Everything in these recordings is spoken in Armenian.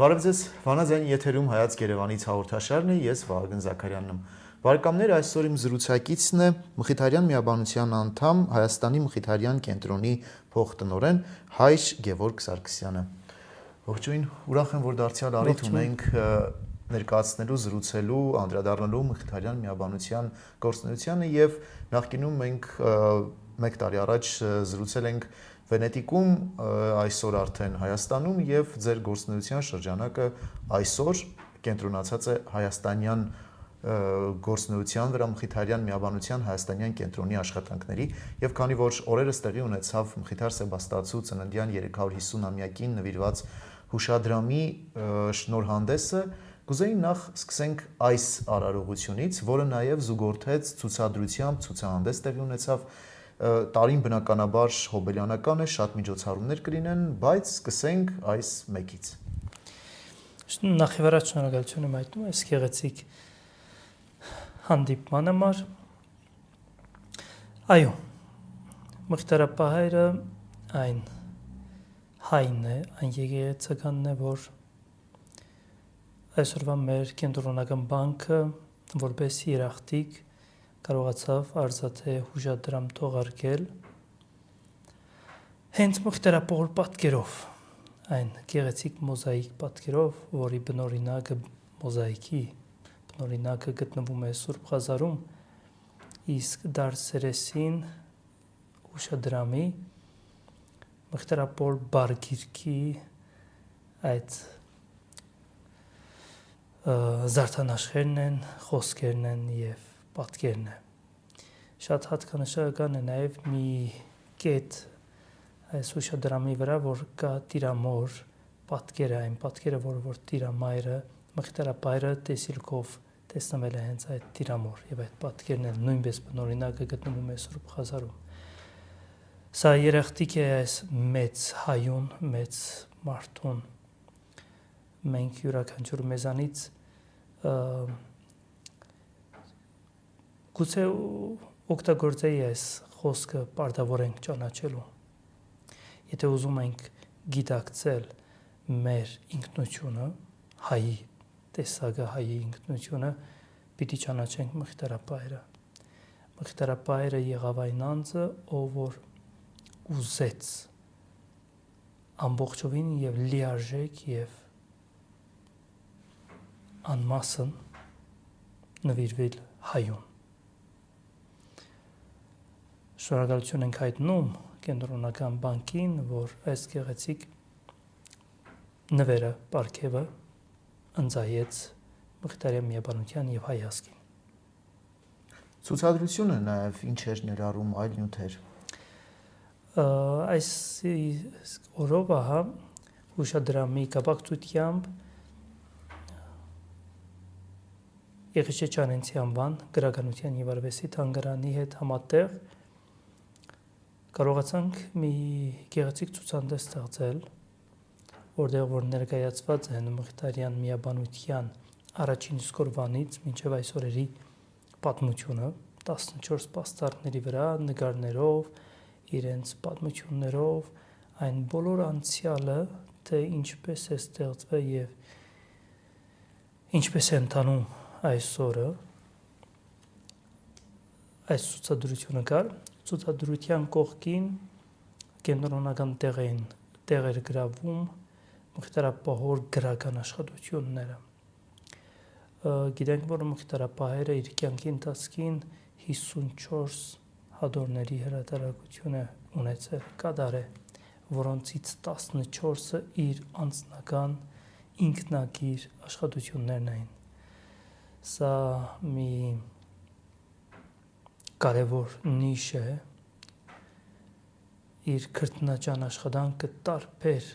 Բարև ձեզ, Վանաձյանի եթերում Հայացք Երևանից հաղորդաշարն է, ես Վահագն Զաքարյանն եմ։ Բարեկամներ, այսօր իմ զրուցակիցն է Մխիթարյան միաբանության անդամ, Հայաստանի Մխիթարյան կենտրոնի փոխտնօրեն Հայր Գևորգ Սարգսյանը։ Ողջույն, ուրախ եմ, որ դարձյալ առիթ ունենք ներկայացնելու, զրուցելու, անդրադառնալու Մխիթարյան միաբանության գործունեությանը եւ նախկինում մենք 1 տարի առաջ զրուցել ենք Վենետիկում, այսօր արդեն Հայաստանում եւ ձեր գործունեության շրջանակը այսօր կենտրոնացած է հայաստանյան գործունեության վրա Մխիթարյան միաբանության հայաստանյան կենտրոնի աշխատանքների եւ քանի որ օրերս տեղի ունեցավ Մխիթար Սեբաստացու ծննդյան 350-ամյակին նվիրված հուշադրամի շնորհանդեսը, կուզեի նախ սկսենք այս արարողությունից, որը նաեւ զուգորդեց ցուցադրությամբ ցուցահանդես տեղի ունեցավ տարին բնականաբար հոբելյանական է, շատ միջոցառումներ կլինեն, բայց սկսենք այս մեկից։ Նախ եւ առաջ շնորհակալություն եմ հայտնում այս գեղեցիկ հանդիպման համար։ Այո, Մխիթարապահայրը այն հայն է, այն եկեղեցականն է, որ այսօրվա մեր կենտրոնական բանկը որպես երախտիկ կարողացավ արծաթե հուշադրամ թողարկել հենց Մխիթարապահոր պատկերով, այն գեղեցիկ մոզաիկ պատկերով, որի բնօրինակը մոզաիկի բնօրինակը գտնվում է Սուրբ Ղազարում, իսկ դարսերեսին հուշադրամի Մխիթարապահոր բարգիրքի այդ զարդանախշերն են, խոսքերն են եւ պատկերն է։ Շատ հատկանշական է նաև մի կետ այս հուշադրամի վրա, որ կա Տիրամոր պատկերը, այն պատկերը, որ Տիրամայրը, Մխիթարապահայրը տեսիլքով տեսնվել է հենց այդ Տիրամոր եւ այդ պատկերն էլ նույնպես բնօրինակը գտնվում է Սուրբ Ղազարում։ Սա երախտիկ է այս մեծ հայուն, մեծ մարդուն։ Մենք յուրաքանչյուր մեզանից գուցե օգտագործեի այս խոսքը պարտավոր ենք ճանաչելու։ Եթե ուզում ենք գիտակցել մեր ինքնությունը, հայի տեսակը, հայի ինքնությունը, պիտի ճանաչենք Մխիթարապահայրը։ Մխիթարապահայրը եղավ այն անձը, ով որ ուզեց ամբողջովին եւ լիարժեք եւ անմասն նվիրվել հայուն։ Շնորհակալություն ենք հայտնում կենտրոնական բանկին, որ այս գեղեցիկ նվերը, պարգևը ընծայեց Մխիթարյան միաբանության եւ հայազգին։ Ցուցադրությունը նաեւ ինչ էր ներառում այլ նյութեր։ Այս օրով հուշադրամի կապակցությամբ Եղիշե Չարենցի անվան գրականության եւ արվեստի թանգարանի հետ համատեղ կարողացանք մի գեղեցիկ ցուցահանդես ստեղծել, որտեղ որ ներկայացված են Մխիթարյան միաբանության առաջին իսկ օրվանից մինչև այս օրերի պատմությունը 14 պաստառների վրա նկարներով, իրենց պատմություններով, այն բոլոր անցյալը, թե ինչպես է ստեղծվել եւ ինչպես է ընթանում այսօրը այս ցուցադրությունը կար ցուցադրության կողքին կենտրոնական տեղեր գրավում Մխիթարապահոր գրական աշխատությունները գիտենք որ Մխիթարապահերը իր կյանքի ընթացքին 54 հադորների հրատարակություն է ունեցել կատարել որոնցից 14-ը իր անձնական ինքնագիր աշխատություններն էին Սա մի կարևոր նիշ է իր քրտնաջան աշխատանքը տարբեր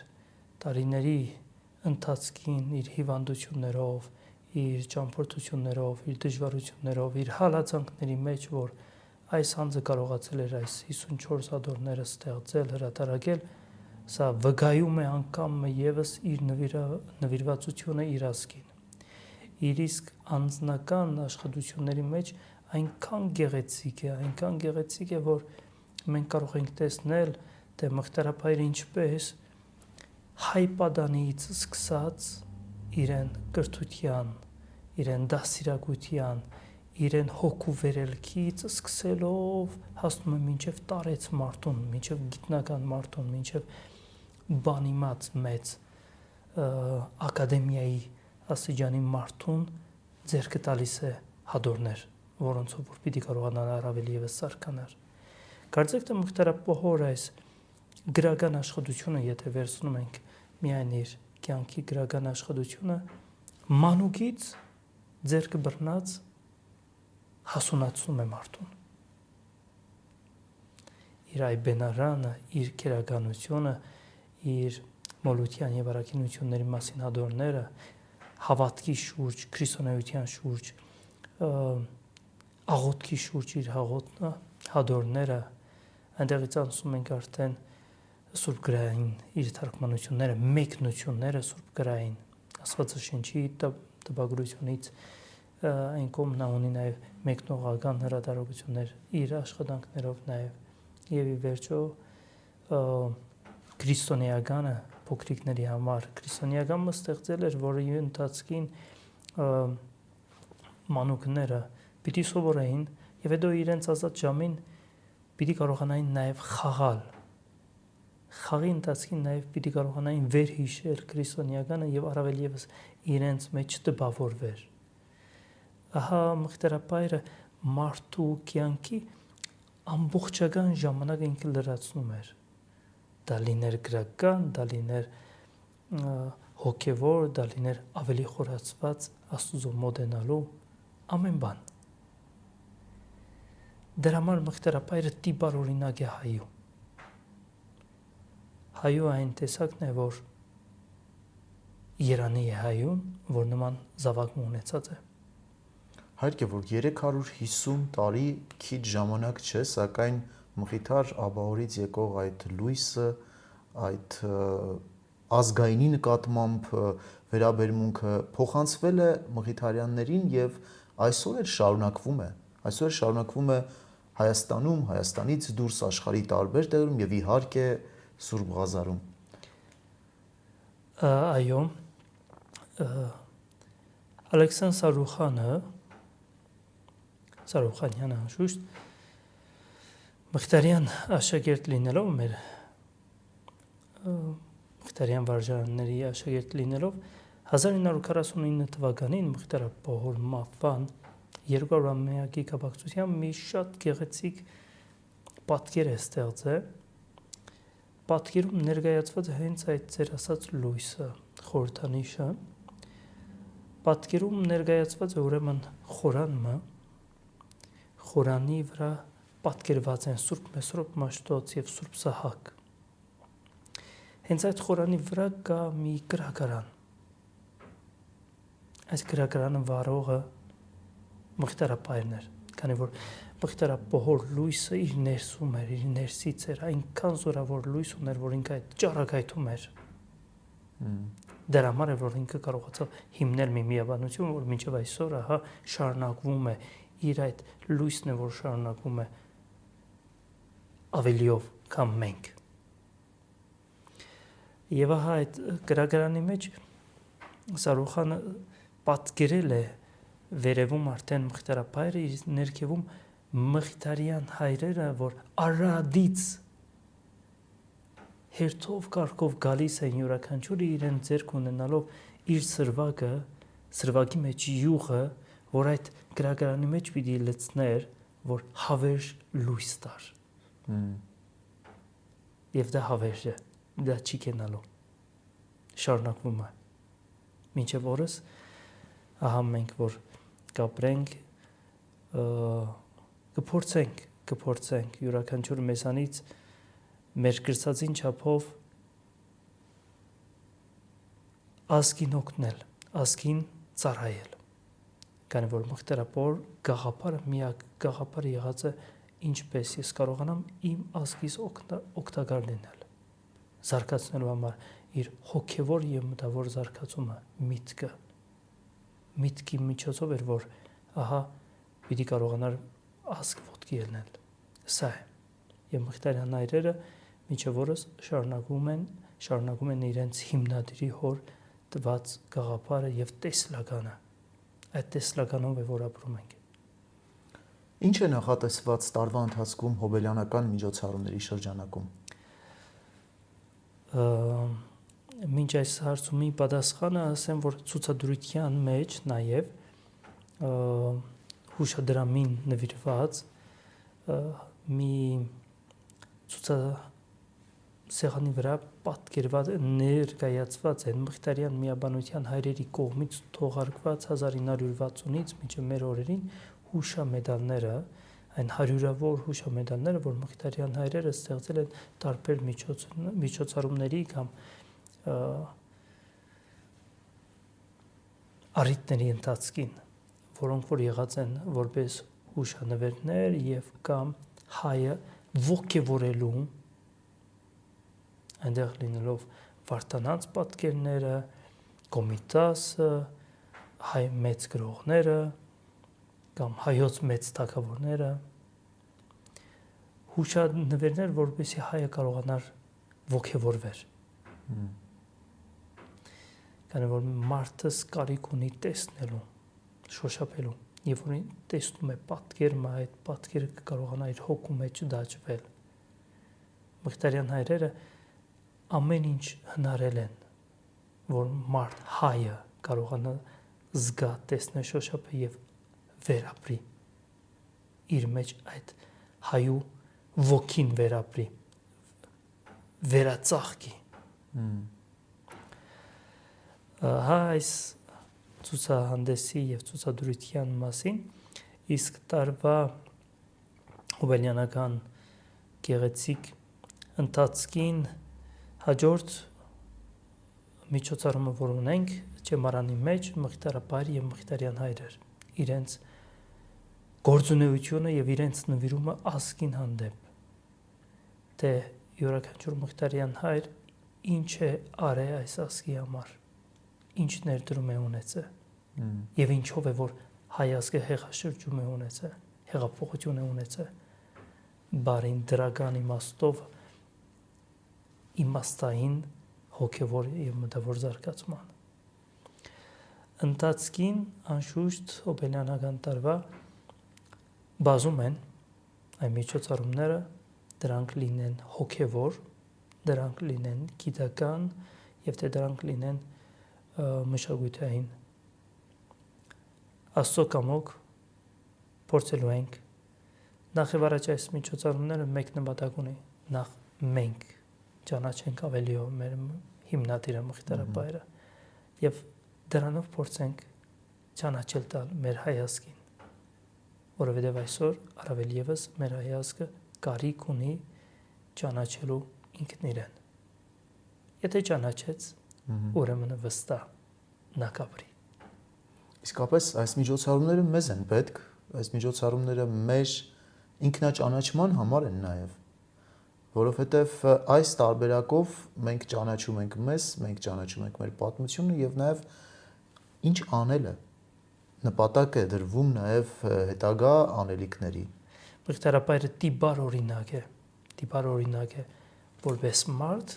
տարիների ընթացքին իր հիվանդություններով, իր ճամփորդություններով, իր դժվարություններով, իր հալածանքների մեջ, որ այս անձը կարողացել էր այս 54 հադորները ստեղծել, հրատարակել, սա վկայում է անգամ եւս իր նվիրվածությունը իր ազգին։ Իր իսկ անձնական աշխատությունների մեջ այնքան գեղեցիկ է, որ մենք կարող ենք տեսնել, թե Մխիթարապահայրը ինչպես հայ պատանիից սկսած իրեն կրթության, իրեն դասիրակության, իրեն հոգու վերելքից սկսելով հասնում է մինչև տարեց մարդուն, մինչև գիտնական մարդուն, մինչև բանիմաց մեծ ակադեմիայի աստիճանի մարդուն ձեռքը տալիս է հադորներ, որոնցով որ պիտի կարողանան առավել եւս սարկանալ։ Կարծեք թե Մղթարապահորը այս գրական աշխատությունը, եթե վերցնում ենք միայն իր կյանքի գրական աշխատությունը, մանուկից ձեռքը բռնած հասունացնում է մարդուն։ Իր այբենարանը, իր քերականությունը, իր մոլության եւ առաքինությունների մասին հադորները, հավատքի շուրջ, քրիստոնեության շուրջ, աղոթքի շուրջ իր հադորները, այնտեղից անցնում ենք արդեն Սուրբ գրային իր թարգմանությունները, մեկնությունները Սուրբ գրային, Աստվածաշնչի տպագրությունից այն կողմն ունի նաև մեկնողական հրատարակություններ իր աշխատանքներով նաև եւ ի վերջո քրիստոնեականը փոքրիկների համար քրիստոնեականը ստեղծել էր, որի ընթացքին մանուկները պիտի սովորեին եւ հետո իրենց ազատ ժամին պիտի կարողանային նաև խաղալ։ Խաղի ընթացքին նաև պիտի կարողանային վերհիշել քրիստոնեականը եւ առավել եւս իրենց մեջ տպավորվեր։ Ահա Մղթարապահը մարդու կյանքի ամբողջական ժամանակը ինքը լրացնում էր։ Դա լիներ գրական, դա լիներ հոգևոր, դա լիներ ավելի խորացված Աստծո մոտենալու ամեն բան։ Դրա համար Մղթարապահը տիպար օրինակ է հայու։ Հայու այն տեսակն է, որ երանի է հայուն, որ նման զավակ ունեցած է։ Հայրիկե, որ 350 տարի քիչ ժամանակ չէ, սակայն Մխիթար Աբահորից եկող այդ լույսը, այդ ազգայինի նկատմամբ վերաբերմունքը փոխանցվել է Մխիթարյաններին եւ այսօր էլ շարունակվում է։ Այսօր շարունակվում է Հայաստանում, Հայաստանից դուրս աշխարհի տարբեր տեղերում եւ իհարկե Սուրբ Ղազարում։ Այո, Ալեքսանդր Սարուխանյանը անշուշտ Մղթարյան աշակերտ լինելով Մղթարյան վարժարանների աշակերտ լինելով 1949 թվականին Մղթարապահոր մահվան 200-ամյակի կապակցությամբ մի շատ գեղեցիկ պատկեր է ստեղծել։ Պատկերում ներկայացված է հենց այդ ձեր ասած լույսը, խորհրդանիշը։ Պատկերում ներկայացված է ուրեմն խորանը, խորանի վրա պատկերված են Սուրբ Մեսրոպ Մաշտոց եւ Սուրբ Սահակ։ Հենց այդ խորանի վրա կա մի գրակարան։ Այս գրակարանը վարողը Մղթարապահն էր, քանի որ Մղթարապահոր լույսը իր ներսում էր, իր ներսից էր, այնքան զորավոր լույս ուներ, որ ինքը այդ ճառագայթում էր։ Դրա համար է, որ ինքը կարողացավ հիմնել մի միաբանություն, որ մինչև այսօր ահա շարունակվում է, իր այդ լույսն է, որ շարունակվում է ավելիով, քան մենք։ Եվ ահա այդ գրակարանի մեջ Սարուխանը պատկերել է վերևում արդեն Մղթարապահը, իր ներքևում Մղթարյան հայրերը, որ Արարատից հերթով կարգով գալիս են յուրաքանչյուրը իրեն ձեռք ունենալով իր սրվակի մեջ յուղը, որ այդ գրակարանի մեջ պիտի լցներ, որ հավերժ լույս տար։ Եվ դա հավերժ է, դա չի կենալու։ Շարունակվում է։ Մինչև օրս ահա մենք որ կապրենք, կփորձենք յուրաքանչյուր մեզանից մեր կրծածին չափով ազգին օգնել, ազգին ծառայել։ Քանի որ Մղթարապահոր գաղափարը միակ գաղափարը եղած է ինչպես ես կարողանամ իմ ազգիս օգտակար լինել, զարգացնելու համար իր հոգևոր եւ մտավոր զարգացումը, միտքի միջոցով էր, որ ահա պիտի կարողանար ազգ ոտքի ելնել։ Սա է։ Եվ Մղթարյան հայրերը մինչև օրս շարունակում են իրենց հիմնադիրի հոր տված գաղափարը եւ տեսլականը։ Այդ տեսլականով է որ ապրում ենք։ Ինչ է նախատեսված տարվա ընթացքում հոբելյանական միջոցառումների շրջանակում։ Մինչ այս հարցումի պատասխանը ասեմ, որ ցուցադրության մեջ նաև հուշադրամին նվիրված մի ցուցասեղանի վրա պատկերված ներկայացված են Մխիթարյան միաբանության հայրերի կողմից թողարկված 1960-ից մինչև մեր օրերին հուշամեդալները, այն հարյուրավոր հուշամեդալները, որ Մխիթարյան հայրերը ստեղծել են տարբեր միջոցառումների կամ առիթների ընթացքին, որոնք որ եղած են որպես հուշանվերներ եւ կամ հայը ոգևորելու, այնտեղ լինելով Վարդանանց պատկերները, Կոմիտասը, հայ մեծ գրողները կամ հայոց մեծ թագավորները, հուշանվերներ, որպեսզի հայը կարողանար ոգևորվել։ Քանի որ մարդը կարիք ունի տեսնելու, շոշափելու, եւ որ տեսնում է պատկերը, այդ պատկերը կարողանա իր հոգու մեջ դաջվել։ Մխիթարյան հայրերը ամեն ինչ հնարել են, որ մարդ հայը կարողանա զգա, տեսնել, շոշափել եւ վերապրի իր մեջ այդ հայու ոգին վերապրի, վերածաղկի։ Այս ցուցահանդեսի եւ ցուցադրության մասին իսկ տարվա հոբելյանական գեղեցիկ ընթացքին հաջորդ միջոցառումը որ ունենք Չեմարանի մեջ Մխիթարապայր եւ Մխիթարյան հայրեր իրենց գործունեությունը եւ իրենց նվիրումը ազգին հանդեպ թե յուրաքանչյուր Մխիթարյան հայր ինչ է արել այս ազգի համար, ինչ ներդրում է ունեցել եւ ինչով է որ հայ ազգը հեղաշրջում է ունեցել, հեղափոխություն է ունեցել, բարին դրական իմաստով իմաստային հոգևոր եւ մտավոր զարգացման։ Ընթացքին անշուշտ հոբելյանական տարվա բազում են այն միջոցառումները, դրանք լինեն հոգևոր, դրանք լինեն գիտական եւ թե դրանք լինեն մշակութային։ Աստծո կամոք փորձելու ենք նախ եւ առաջ այս միջոցառումները մեկ նպատակ ունի, նախ մենք ճանաչենք ավելիով մեր հիմնադիրը Մխիթարապայրը եւ դրանով փորձենք ճանաչել տալ մեր հայ ազգին, որովհետեւ այսօր առավել եւս մեր հայ ազգը կարիք ունի ճանաչելու ինքն իրեն։ Եթե ճանաչեց, ուրեմն վստահ նա կապրի։ Իսկապես այս միջոցառումները մեզ են պետք, այս միջոցառումները մեր ինքնաճանաչման համար են նաեւ, որովհետեւ այս տարբերակով մենք ճանաչում ենք մեզ, մենք ճանաչում ենք մեր պատմությունը եւ նաեւ ինչ անելը նպատակ է դրվում նաեւ հետագա անելիքների։ Մխիթարապայրը տիպար օրինակ է որպես մարդ,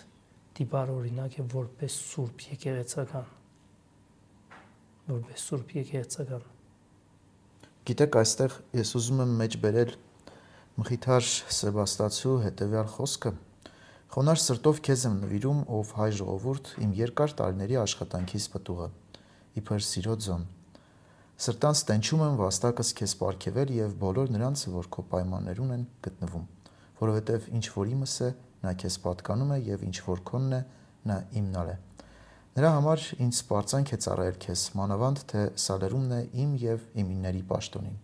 տիպար օրինակ է որպես սուրբ եկեղեցական։ Գիտեք, այստեղ ես ուզում եմ մեջ բերել Մխիթար Սեբաստացու հետևյալ խոսքը. «Խոնարհ սրտով քեզ եմ նվիրում, ով հայ ժողովուրդ, իմ երկար տարիների աշխատանքիս պտուղը, իբր սիրո ձոն։ Սրտանց տենչում եմ վաստակս քեզ պարգևել եւ բոլոր նրանց, որ քո պայմաններուն են գտնվում, որովհետեւ ինչ որ իմս է, նա քեզ պատկանում է եւ ինչ որ քոնն է, նա իմնալ է։ Նրա համար ինձ սպառծանք է ծառայել քեզ, մանավանդ թե սալերումն է իմ եւ իմինների պաշտոնին,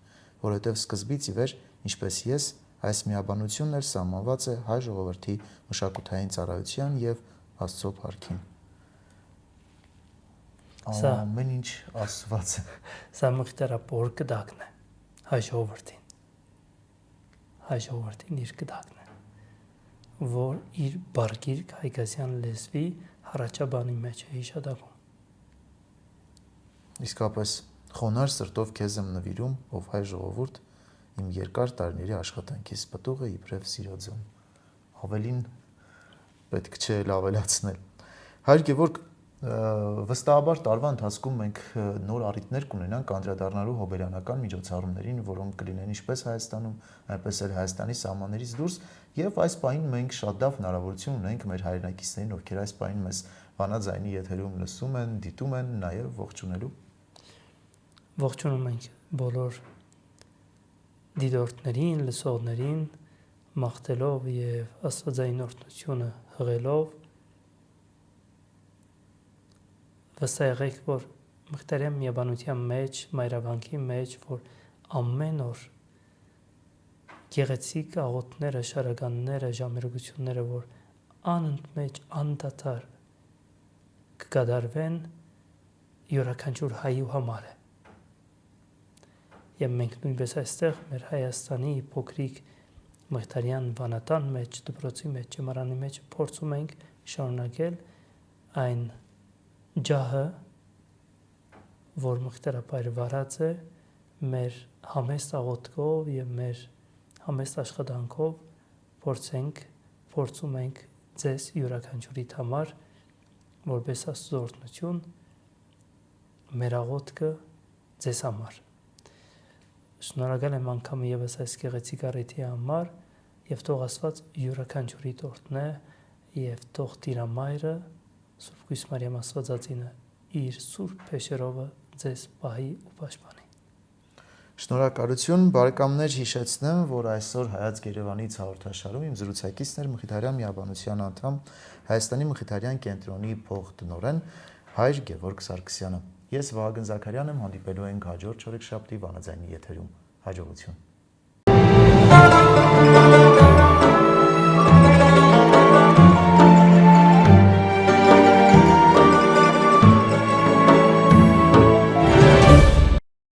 որովհետեւ սկզբից ի վեր, ինչպես ես, այս միաբանությունն էլ սահմանված է հայ ժողովրդի մշակութային ծառայության եւ Աստծո փառքին»։ Ամեն ինչ Աստված է։ Սա Մխիթարապոր կդակն է հայ ժողովրդին իր կդակն է, որ իր բարգիրք հայկազյան լեզվի հառաջաբանի մեջ է հիշատակում։ Իսկապես խոնարհ սրտով քեզ եմ նվիրում, ով հայ ժողովուրդ, իմ երկար տարիների աշխատանքիս պտուղը իբրև սիրո ձոն։ Ավելին պետք չէ ավելացնել։ Հայր Գևորգ, Վստահաբար տարվա ընթացքում մենք նոր առիթներ կունենանք անդրադառնալու հոբելյանական միջոցառումներին, որոնք կլինեն ինչպես Հայաստանում, այնպես էլ Հայաստանի սահմաններից դուրս, եւ այս պահին մենք շատ լավ հնարավորություն ունենք մեր հայրենակիցներին, ովքեր այս պահին մեզ վանաձայնի եթերում լսում են, դիտում են, նաեւ ողջունելու։ Ողջունում ենք բոլոր դիտորդներին, լսողներին, մաղթելով եւ Աստվածային օրհնությունը հղելով վստահ եղեք, որ Մխիթարյան միաբանության մեջ, մայրավանքի մեջ, որ ամեն օր գեղեցիկ աղոթները, շարականները, ժամերգությունները, որ անընդմեջ անդադար կկատարվեն յուրաքանչյուր հայու համար է։ Եվ մենք նույնպես այստեղ մեր Հայաստանի փոքրիկ Մխիթարյան վանատան մեջ, դպրոցի մեջ, ճեմարանի մեջ փորձում ենք շարունակել այն ջահը, որ Մխիթարապայրը վարած է մեր համեստ աղոթքով եւ մեր համեստ աշխատանքով փորձում ենք ձեզ յուրաքանչյուրիդ համար որպես Աստծո օրհնություն մեր աղոթքը ձեզ համար։ Շնորհակալ եմ անգամ եւս այս գեղեցիկ առիթի համար եւ թող Աստված յուրաքանչյուրիդ օրհնե եւ թող Տիրամայրը Սուրբ Կույս Մարիամ Աստվածածինը իր սուրբ փեշերովը ձեզ պահի ու պաշտպանի։ Շնորհակալություն, բարեկամներ, հիշեցնեմ, որ այսօր Հայաց Երևանից հաղորդաշարում իմ զրուցակիցն էր Մխիթարյան միաբանության անդամ Հայաստանի Մխիթարյան կենտրոնի փոխտնօրեն Հայր Գևորգ Սարգսյանը։ Ես Վահագն Զաքարյանն եմ, հանդիպելու ենք հաջորդ չորեքշաբթի վանաձայնի եթերում։ Հաջողություն։